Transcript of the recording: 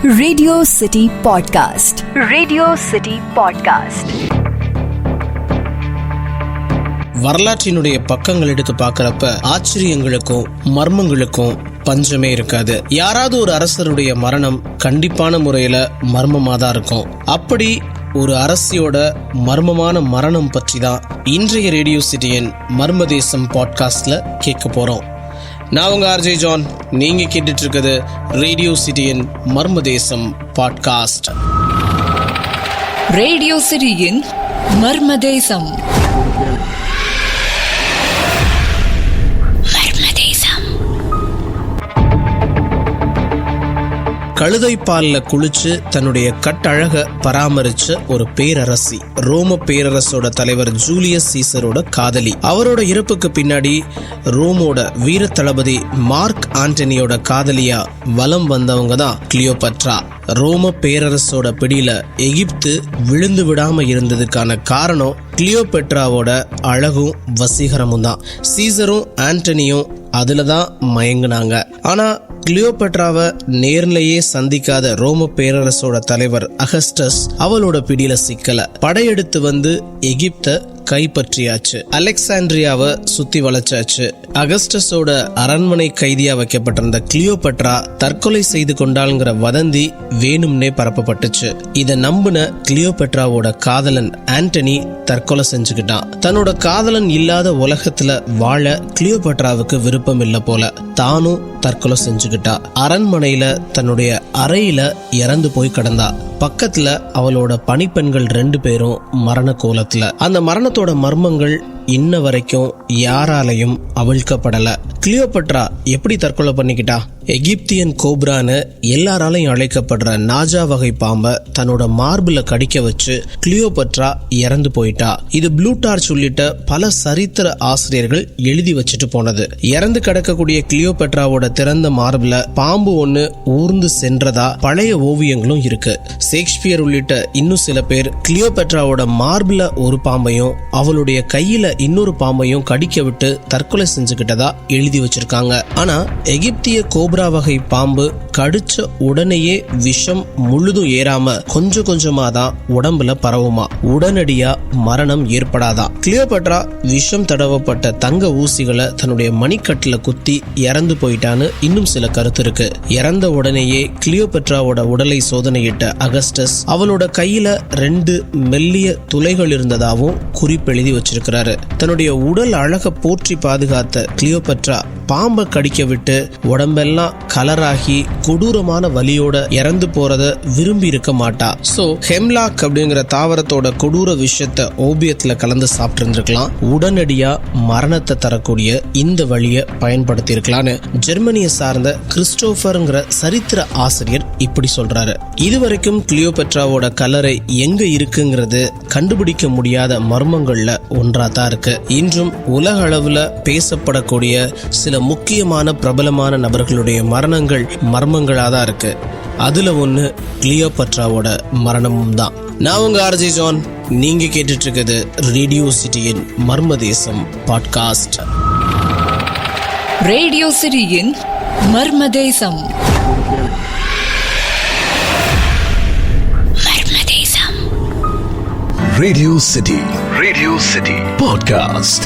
Radio City podcast. Radio City podcast. வரலாற்றினுடைய பக்கங்கள் எடுத்து பார்க்கறப்ப ஆச்சரியங்களுக்கும் மர்மங்களுக்கும் பஞ்சமே இருக்காது. யாராவது ஒரு அரசருடைய மரணம் கண்டிப்பான முறையில மர்மமா தான் இருக்கும். அப்படி ஒரு அரசியோட மர்மமான மரணம் பற்றி தான் இன்றைய ரேடியோ சிட்டியின் மர்ம தேசம் பாட்காஸ்ட்ல கேட்க போறோம். நான் உங்க ஆர்ஜே ஜான். நீங்க கேட்டுட்டு இருக்குது ரேடியோ சிட்டியின் மர்ம தேசம் பாட்காஸ்ட். ரேடியோ சிட்டியின் மர்ம தேசம். கழுதை பால்ல குளிச்சு தன்னுடைய கட்டழக பராமரிச்ச ஒரு பேரரசி, ரோம பேரரசோட தலைவர் ஜூலியஸ் சீசரோட காதலி. அவரோட இறப்புக்கு பின்னாடி ரோமோட வீர தளபதி மார்க் ஆண்டனியோட காதலியா வலம் வந்தவங்க தான் கிளியோபட்ரா. ரோம பேரரசோட பிடியில எகிப்து விழுந்து விடாம இருந்ததுக்கான காரணம் கிளியோபெட்ராவோட அழகும் வசீகரமும் தான். சீசரும் ஆண்டனியும் அதுலதான் மயங்குனாங்க. ஆனா கிளியோபெட்ராவை நேர்லயே சந்திக்காத ரோம பேரரசோட தலைவர் அகஸ்டஸ் அவளோட பிடியில சிக்கல. படையெடுத்து வந்து எகிப்த கைப்பற்றியாச்சு. அலெக்சாண்ட்ரியாவை சுத்தி வளைச்சாச்சு. அகஸ்டஸோட அரண்மனை கைதியா வைக்கப்பட்டிருந்த கிளியோபெட்ரா தற்கொலை செய்து கொண்டாள்ங்கிற வதந்தி வேணும்னே பரப்பப்பட்டுச்சு. இத நம்பின கிளியோபெட்ராவோட காதலன் ஆண்டனி தற்கொலை செஞ்சுக்கிட்டான். தன்னோட காதலன் இல்லாத உலகத்துல வாழ கிளியோபெட்ராவுக்கு விருப்பம் இல்ல போல தானும் தற்கொலை செஞ்சுக்கிட்டா. அரண்மனையில தன்னுடைய அறையில இறந்து போய் கிடந்தா. பக்கத்துல அவளோட பணிப்பெண்கள் 2 பேரும் மரண கோலத்துல. அந்த மரணத்தோட மர்மங்கள் இன்ன வரைக்கும் யாராலையும் அவிழ்க்கப்படல. கிளியோபெட்ரா எப்படி தற்கொலை பண்ணிக்கிட்டா? எகிப்தியன் கோப்ரான்னு எல்லாராலையும் அழைக்கப்படுற நாஜா வகை பாம்பை தன்னோட மார்புல கடிக்க வச்சு கிளியோபெட்ரா இறந்து போயிட்டா. இது ப்ளூடார்ச் உள்ளிட்ட பல சரித்திர ஆசிரியர்கள் எழுதி வச்சுட்டு போனது. இறந்து கிடக்கக்கூடிய கிளியோபெட்ராவோட திறந்த மார்புல பாம்பு ஒண்ணு ஊர்ந்து சென்றதா பழைய ஓவியங்களும் இருக்கு. ஷேக்ஸ்பியர் உள்ளிட்ட இன்னும் சில பேர் கிளியோபெட்ராவோட மார்புல ஒரு பாம்பையும் அவளுடைய கையில இன்னொரு பாம்பையும் கடிக்க விட்டு தற்கொலை செஞ்சுக்கிட்டதா எழுதி வச்சிருக்காங்க. ஆனா எகிப்திய கோப்ரா வகை பாம்பு கடிச்ச உடனேயே விஷம் முழுதும் ஏறாம கொஞ்சம் கொஞ்சமா தான் உடம்புல பரவுமா. உடனடியா மரணம் ஏற்படாதான். கிளியோபெட்ரா விஷம் தடவப்பட்ட தங்க ஊசிகளை தன்னுடைய மணிக்கட்டுல குத்தி இறந்து போயிட்டான்னு இன்னும் சில கருத்து இருக்கு. இறந்த உடனேயே கிளியோபெட்ராவோட உடலை சோதனையிட்ட அகஸ்டஸ் அவளோட கையில 2 மெல்லிய துளைகள் இருந்ததாவும் குறிப்பெழுதி வச்சிருக்கிறாரு. தன்னுடைய உடல் அழக போற்றி பாதுகாத்த கிளியோபெட்ரா பாம்பை கடிக்க விட்டு உடம்பெல்லாம் கலராகி கொடூரமான வலியோட இறந்து போறத விரும்பி இருக்க மாட்டா. சோ ஹெம்லாக் அப்படிங்கிற தாவரத்தோட கொடூர விஷயத்தை ஓபியத்துல கலந்து சாப்பிட்டு இருந்திருக்கலாம். உடனடியா மரணத்தை தரக்கூடிய இந்த வழியை பயன்படுத்தி இருக்கலாம்னு ஜெர்மனியை சார்ந்த கிறிஸ்டோபர்ங்கிற சரித்திர ஆசிரியர் இப்படி சொல்றாரு. இதுவரைக்கும் கிளியோபெட்ராவோட கல்லறை எங்க இருக்குங்கிறது கண்டுபிடிக்க முடியாத மர்மங்கள்ல ஒன்றா தான் இருக்கு. இன்றும் உலக அளவுல பேசப்படக்கூடிய சில முக்கியமான பிரபலமான நபர்களுடைய மரணங்கள் மர்மங்களாதான் இருக்கு. அதுல ஒண்ணு கிளியோபெட்ராவோட மரணமும் தான். நான் உங்க ஆர்ஜே ஜான். நீங்க கேட்டுட்டு இருக்குது ரேடியோ சிட்டியின் மர்ம தேசம் பாட்காஸ்ட். ரேடியோ சிட்டியின் மர்ம தேசம். Radio City. Radio City. Podcast.